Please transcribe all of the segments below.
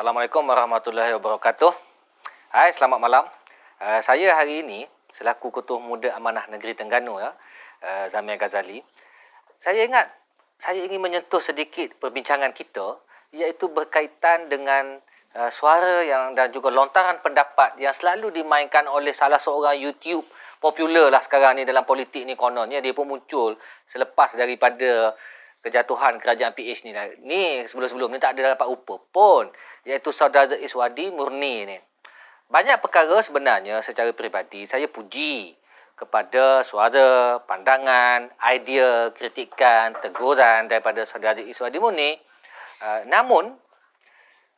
Assalamualaikum warahmatullahi wabarakatuh. Hai, selamat malam. Saya hari ini selaku Ketua Muda Amanah Negeri Terengganu, Zamir Ghazali. Saya ingin menyentuh sedikit perbincangan kita, iaitu berkaitan dengan suara dan juga lontaran pendapat yang selalu dimainkan oleh salah seorang YouTube popular lah sekarang ni dalam politik ni kononnya. Dia pun muncul selepas daripada kejatuhan kerajaan PH ni. Ni sebelum-sebelum ni tak ada dapat rupa pun, iaitu Saudara Iswadi Murni ni. Banyak perkara sebenarnya secara peribadi saya puji kepada suara, pandangan, idea, kritikan, teguran daripada Saudara Iswadi Murni. Namun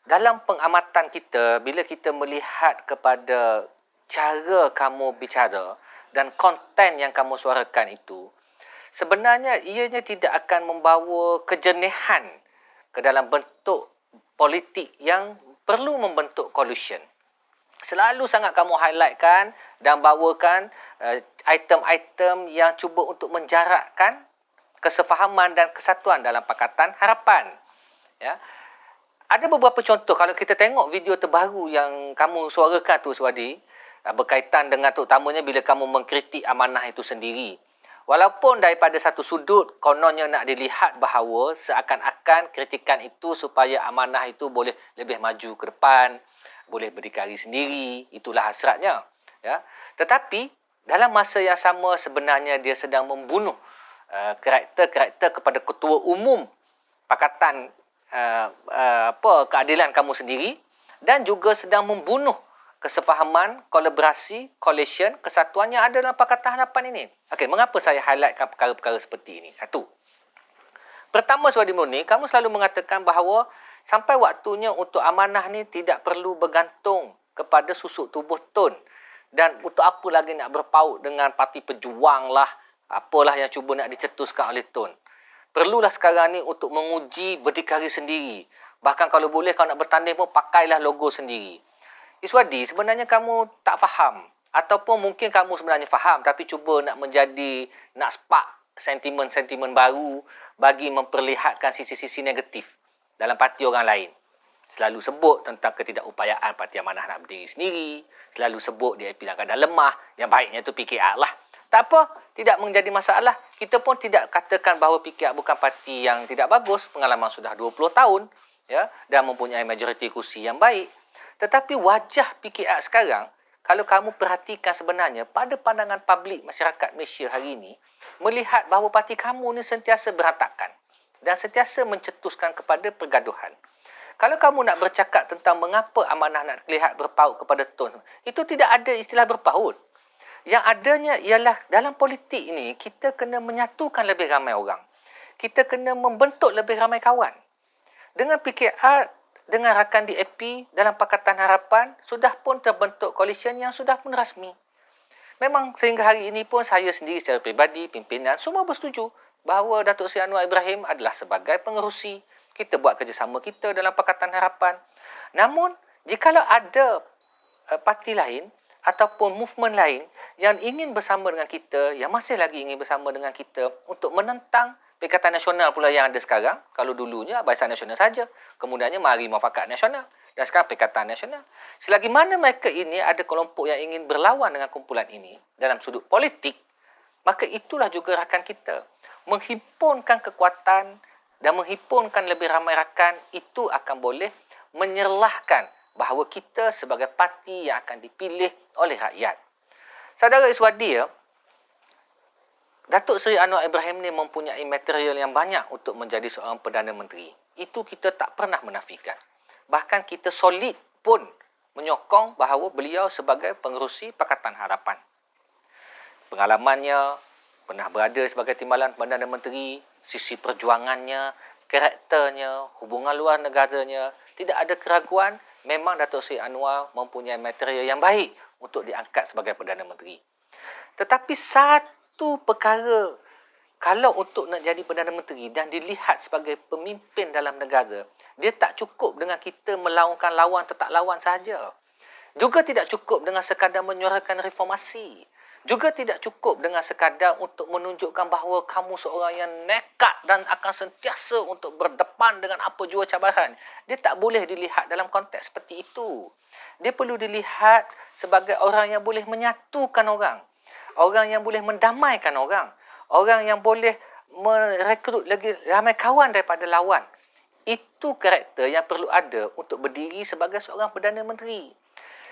dalam pengamatan kita, bila kita melihat kepada cara kamu bicara dan konten yang kamu suarakan itu, sebenarnya ianya tidak akan membawa kejernihan ke dalam bentuk politik yang perlu membentuk coalition. Selalu sangat kamu highlightkan dan bawakan item-item yang cuba untuk menjarakkan kesefahaman dan kesatuan dalam Pakatan Harapan. Ya. Ada beberapa contoh kalau kita tengok video terbaru yang kamu suarakan tu, Swadi, berkaitan dengan terutamanya bila kamu mengkritik amanah itu sendiri. Walaupun daripada satu sudut kononnya nak dilihat bahawa seakan-akan kritikan itu supaya amanah itu boleh lebih maju ke depan, boleh berdikari sendiri, itulah hasratnya. Ya. Tetapi dalam masa yang sama sebenarnya dia sedang membunuh karakter-karakter kepada ketua umum Pakatan keadilan kamu sendiri, dan juga sedang membunuh kesefahaman, kolaborasi, coalition, kesatuan yang ada dalam Pakatan Harapan ini. Okey, mengapa saya highlightkan perkara-perkara seperti ini? Satu. Pertama, Swadi Murni, kamu selalu mengatakan bahawa sampai waktunya untuk amanah ni tidak perlu bergantung kepada susuk tubuh Tun. Dan untuk apa lagi nak berpaut dengan parti pejuang lah, apalah yang cuba nak dicetuskan oleh Tun. Perlulah sekarang ni untuk menguji berdikari sendiri. Bahkan kalau boleh kau nak bertanding pun pakailah logo sendiri. Iswadi, sebenarnya kamu tak faham. Ataupun mungkin kamu sebenarnya faham tapi cuba nak spark sentimen-sentimen baru bagi memperlihatkan sisi-sisi negatif dalam parti orang lain. Selalu sebut tentang ketidakupayaan Parti Amanah nak berdiri sendiri. Selalu sebut DAP dalam keadaan lemah. Yang baiknya itu PKR lah. Tak apa, tidak menjadi masalah. Kita pun tidak katakan bahawa PKR bukan parti yang tidak bagus. Pengalaman sudah 20 tahun. Ya, dan mempunyai majoriti kursi yang baik. Tetapi wajah PKR sekarang, kalau kamu perhatikan sebenarnya pada pandangan publik masyarakat Malaysia hari ini, melihat bahawa parti kamu ni sentiasa berantakan dan sentiasa mencetuskan kepada pergaduhan. Kalau kamu nak bercakap tentang mengapa amanah nak terlihat berpaut kepada Tun, itu tidak ada istilah berpaut. Yang adanya ialah dalam politik ini, kita kena menyatukan lebih ramai orang. Kita kena membentuk lebih ramai kawan. Dengan PKR, dengan rakan DAP dalam Pakatan Harapan, sudah pun terbentuk coalition yang sudah pun rasmi. Memang sehingga hari ini pun saya sendiri secara peribadi, pimpinan, semua bersetuju bahawa Datuk Seri Anwar Ibrahim adalah sebagai pengerusi. Kita buat kerjasama kita dalam Pakatan Harapan. Namun, jikalau ada parti lain ataupun movement lain yang ingin bersama dengan kita, yang masih lagi ingin bersama dengan kita untuk menentang Perikatan Nasional pula yang ada sekarang. Kalau dulunya Barisan Nasional saja, kemudiannya Mari Muafakat Nasional, dan sekarang Perikatan Nasional. Selagi mana mereka ini ada kelompok yang ingin berlawan dengan kumpulan ini dalam sudut politik, maka itulah juga rakan kita. Menghimpunkan kekuatan dan menghimpunkan lebih ramai rakan, itu akan boleh menyerlahkan bahawa kita sebagai parti yang akan dipilih oleh rakyat. Saudara Iswadi, Datuk Seri Anwar Ibrahim ni mempunyai material yang banyak untuk menjadi seorang Perdana Menteri. Itu kita tak pernah menafikan. Bahkan kita solid pun menyokong bahawa beliau sebagai pengerusi Pakatan Harapan. Pengalamannya, pernah berada sebagai timbalan Perdana Menteri, sisi perjuangannya, karakternya, hubungan luar negaranya, tidak ada keraguan, memang Datuk Seri Anwar mempunyai material yang baik untuk diangkat sebagai Perdana Menteri. Tetapi satu perkara, kalau untuk nak jadi Perdana Menteri dan dilihat sebagai pemimpin dalam negara, dia tak cukup dengan kita melawankan lawan tetap lawan sahaja. Juga tidak cukup dengan sekadar menyuarakan reformasi. Juga tidak cukup dengan sekadar untuk menunjukkan bahawa kamu seorang yang nekat dan akan sentiasa untuk berdepan dengan apa jua cabaran. Dia tak boleh dilihat dalam konteks seperti itu. Dia perlu dilihat sebagai orang yang boleh menyatukan orang. Orang yang boleh mendamaikan orang. Orang yang boleh merekrut lagi ramai kawan daripada lawan. Itu karakter yang perlu ada untuk berdiri sebagai seorang Perdana Menteri.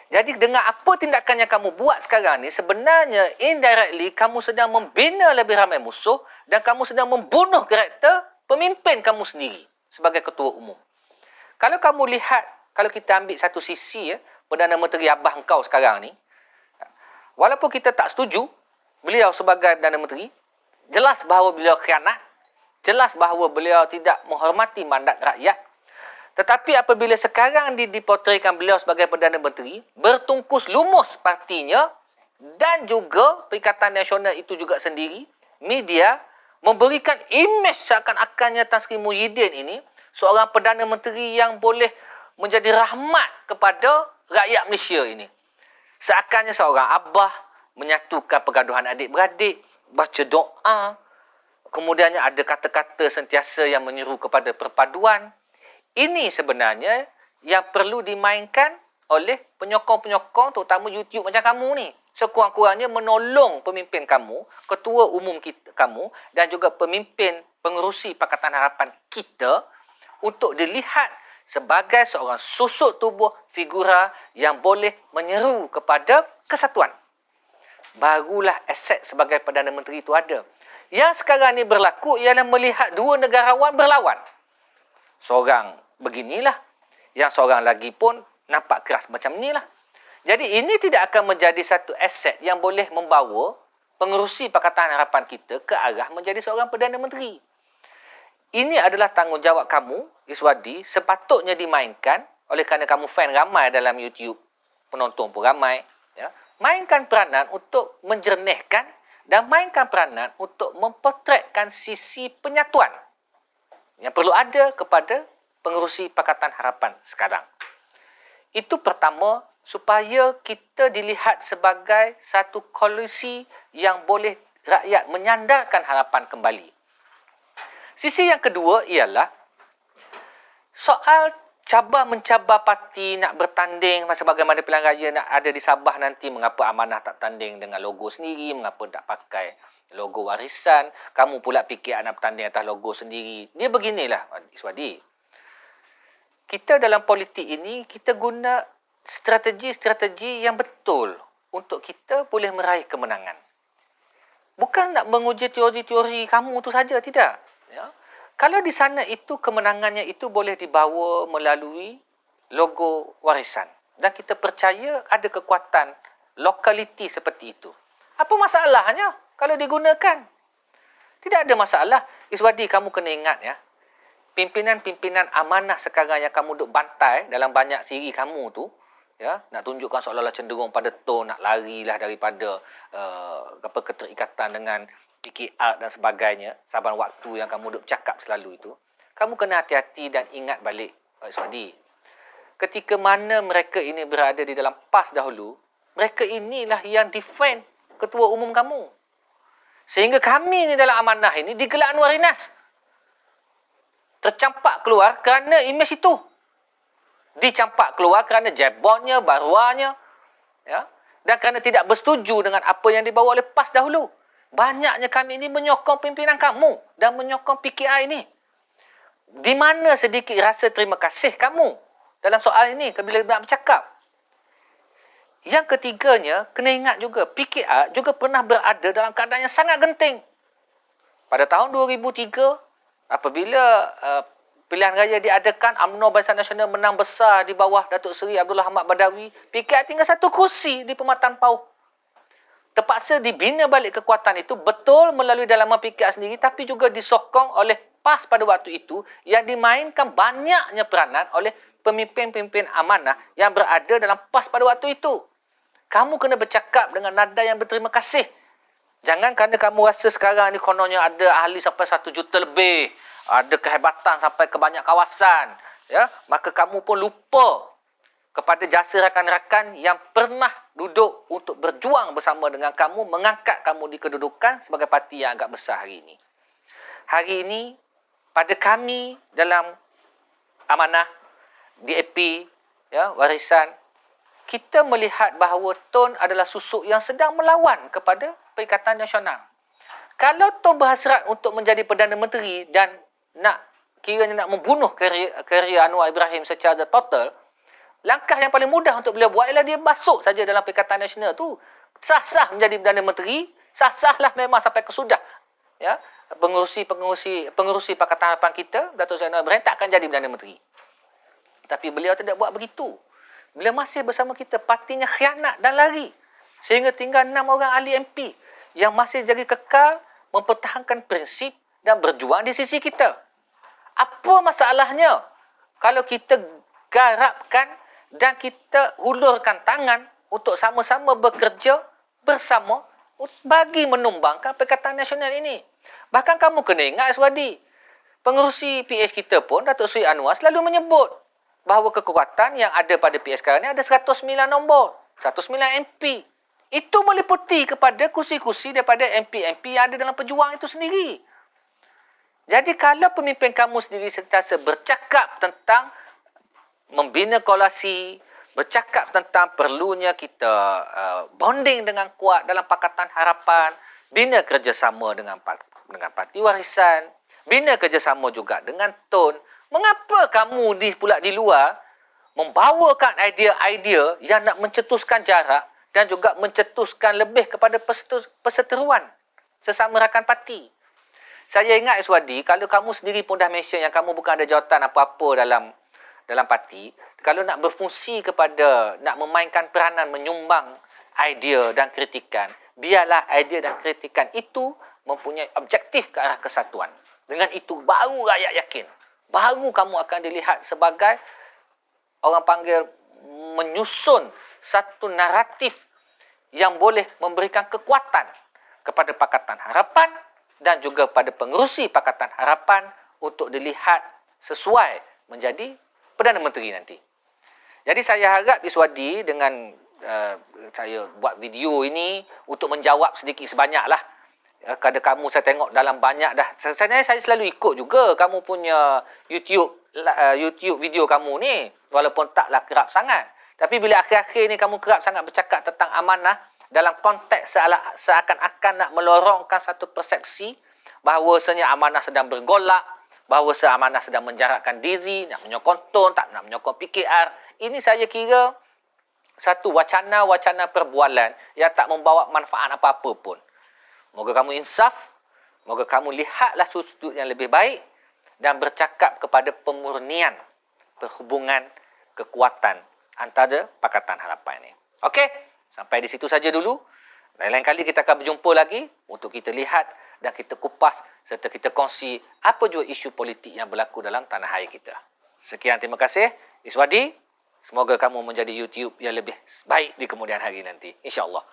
Jadi dengan apa tindakan yang kamu buat sekarang ni, sebenarnya indirectly kamu sedang membina lebih ramai musuh dan kamu sedang membunuh karakter pemimpin kamu sendiri sebagai ketua umum. Kalau kamu lihat, kalau kita ambil satu sisi, Perdana Menteri Abah engkau sekarang ni, walaupun kita tak setuju beliau sebagai Perdana Menteri, jelas bahawa beliau khianat, jelas bahawa beliau tidak menghormati mandat rakyat. Tetapi apabila sekarang dipotretkan beliau sebagai Perdana Menteri, bertungkus lumus partinya dan juga Perikatan Nasional itu juga sendiri, media memberikan imej seakan-akannya Tan Sri Muhyiddin ini seorang Perdana Menteri yang boleh menjadi rahmat kepada rakyat Malaysia ini. Seakannya seorang abah menyatukan pergaduhan adik-beradik, baca doa, kemudiannya ada kata-kata sentiasa yang menyeru kepada perpaduan. Ini sebenarnya yang perlu dimainkan oleh penyokong-penyokong terutama YouTube macam kamu ni. Sekurang-kurangnya menolong pemimpin kamu, ketua umum kamu dan juga pemimpin pengerusi Pakatan Harapan kita untuk dilihat sebagai seorang susuk tubuh figura yang boleh menyeru kepada kesatuan. Barulah aset sebagai Perdana Menteri itu ada. Yang sekarang ni berlaku ialah melihat dua negarawan berlawan. Seorang beginilah, yang seorang lagi pun nampak keras macam inilah. Jadi ini tidak akan menjadi satu aset yang boleh membawa pengerusi Pakatan Harapan kita ke arah menjadi seorang Perdana Menteri. Ini adalah tanggungjawab kamu, Iswadi, sepatutnya dimainkan oleh kerana kamu fan ramai dalam YouTube, penonton pun ramai. Ya. Mainkan peranan untuk menjernihkan dan mainkan peranan untuk mempotretkan sisi penyatuan yang perlu ada kepada pengerusi Pakatan Harapan sekarang. Itu pertama, supaya kita dilihat sebagai satu koalisi yang boleh rakyat menyandarkan harapan kembali. Sisi yang kedua ialah soal cabar-mencabar parti nak bertanding sebagaimana pilihan raya nak ada di Sabah nanti, mengapa Amanah tak tanding dengan logo sendiri, mengapa tak pakai logo warisan, kamu pula fikir nak bertanding atas logo sendiri. Dia beginilah, Iswadi. Kita dalam politik ini, kita guna strategi-strategi yang betul untuk kita boleh meraih kemenangan. Bukan nak menguji teori-teori kamu tu saja, tidak. Ya. Kalau di sana itu kemenangannya itu boleh dibawa melalui logo warisan. Dan kita percaya ada kekuatan lokaliti seperti itu. Apa masalahnya kalau digunakan? Tidak ada masalah. Iswadi, kamu kena ingat ya. Pimpinan-pimpinan Amanah sekarang yang kamu duk bantai dalam banyak siri kamu tu, ya, nak tunjukkan seolah-olah cenderung pada tone, nak larilah daripada keterikatan dengan PKR dan sebagainya, saban waktu yang kamu duk cakap selalu itu, kamu kena hati-hati dan ingat balik, Iswadi. Ketika mana mereka ini berada di dalam PAS dahulu, mereka inilah yang defend ketua umum kamu. Sehingga kami ni dalam Amanah ini digelar Anwar Inas. Tercampak keluar kerana imej itu. Dicampak keluar kerana jebonnya, baruanya. Ya? Dan kerana tidak bersetuju dengan apa yang dibawa oleh PAS dahulu. Banyaknya kami ini menyokong pimpinan kamu dan menyokong PKI ini. Di mana sedikit rasa terima kasih kamu dalam soal ini bila nak bercakap. Yang ketiganya, kena ingat juga, PKI juga pernah berada dalam keadaan yang sangat genting. Pada tahun 2003, apabila pilihan raya diadakan, UMNO Barisan Nasional menang besar di bawah Datuk Seri Abdullah Ahmad Badawi, PKI tinggal satu kursi di Perkhidmatan PAU. Terpaksa dibina balik kekuatan itu, betul melalui dalaman PKI sendiri, tapi juga disokong oleh PAS pada waktu itu yang dimainkan banyaknya peranan oleh pemimpin-pemimpin Amanah yang berada dalam PAS pada waktu itu. Kamu kena bercakap dengan nada yang berterima kasih. Jangan kerana kamu rasa sekarang ni kononnya ada ahli sampai 1 juta lebih, ada kehebatan sampai ke banyak kawasan, ya, maka kamu pun lupa kepada jasa rakan-rakan yang pernah duduk untuk berjuang bersama dengan kamu, mengangkat kamu di kedudukan sebagai parti yang agak besar hari ini. Hari ini, pada kami dalam amanah, DAP, ya, warisan, kita melihat bahawa Tun adalah susuk yang sedang melawan kepada Perikatan Nasional. Kalau Tun berhasrat untuk menjadi Perdana Menteri dan kiranya nak membunuh kerjaya Anwar Ibrahim secara total, langkah yang paling mudah untuk beliau buat ialah dia masuk saja dalam Perikatan Nasional tu. Sah-sah menjadi Perdana Menteri, sah-sahlah memang sampai ke sudah. Ya, pengurusi Pakatan Harapan kita, Datuk Seri Anwar Ibrahim tak akan jadi Perdana Menteri. Tapi beliau tidak buat begitu. Beliau masih bersama kita, partinya khianat dan lari. Sehingga tinggal 6 orang ahli MP yang masih jadi kekal mempertahankan prinsip dan berjuang di sisi kita. Apa masalahnya kalau kita garapkan dan kita hulurkan tangan untuk sama-sama bekerja bersama bagi menumbangkan Perikatan Nasional ini? Bahkan kamu kena ingat, Aswadi, pengerusi PH kita pun, Datuk Seri Anwar, selalu menyebut bahawa kekuatan yang ada pada PH sekarang ni ada 109 nombor, 109 MP. Itu meliputi kepada kursi-kursi daripada MP-MP yang ada dalam pejuang itu sendiri. Jadi kalau pemimpin kamu sendiri sentiasa bercakap tentang membina koalisi, bercakap tentang perlunya kita bonding dengan kuat dalam Pakatan Harapan, bina kerjasama dengan Parti Warisan, bina kerjasama juga dengan Tun, mengapa kamu pula di luar membawakan idea-idea yang nak mencetuskan jarak dan juga mencetuskan lebih kepada perseteruan sesama rakan parti? Saya ingat, Iswadi, kalau kamu sendiri pun dah mention yang kamu bukan ada jawatan apa-apa dalam parti, kalau nak berfungsi kepada, nak memainkan peranan menyumbang idea dan kritikan, biarlah idea dan kritikan itu mempunyai objektif ke arah kesatuan. Dengan itu baru rakyat yakin. Baru kamu akan dilihat sebagai, orang panggil, menyusun satu naratif yang boleh memberikan kekuatan kepada Pakatan Harapan dan juga pada pengerusi Pakatan Harapan untuk dilihat sesuai menjadi Perdana Menteri nanti. Jadi saya harap, Iswadi, dengan saya buat video ini untuk menjawab sedikit sebanyaklah. Kadang kamu saya tengok dalam banyak dah. Sebenarnya saya selalu ikut juga kamu punya YouTube video kamu ni, walaupun taklah kerap sangat. Tapi bila akhir-akhir ni kamu kerap sangat bercakap tentang amanah dalam konteks seakan-akan nak melorongkan satu persepsi bahawasanya amanah sedang bergolak, bahawasanya amanah sedang menjarakkan diri, nak menyokong Tun, tak nak menyokong PKR. Ini saya kira satu wacana-wacana perbualan yang tak membawa manfaat apa-apa pun. Moga kamu insaf, moga kamu lihatlah sudut yang lebih baik dan bercakap kepada pemurnian perhubungan kekuatan antara Pakatan Harapan ini. Okey, sampai di situ saja dulu. Lain-lain kali kita akan berjumpa lagi untuk kita lihat dan kita kupas serta kita kongsi apa juga isu politik yang berlaku dalam tanah air kita. Sekian, terima kasih. Iswadi, semoga kamu menjadi YouTube yang lebih baik di kemudian hari nanti. InsyaAllah.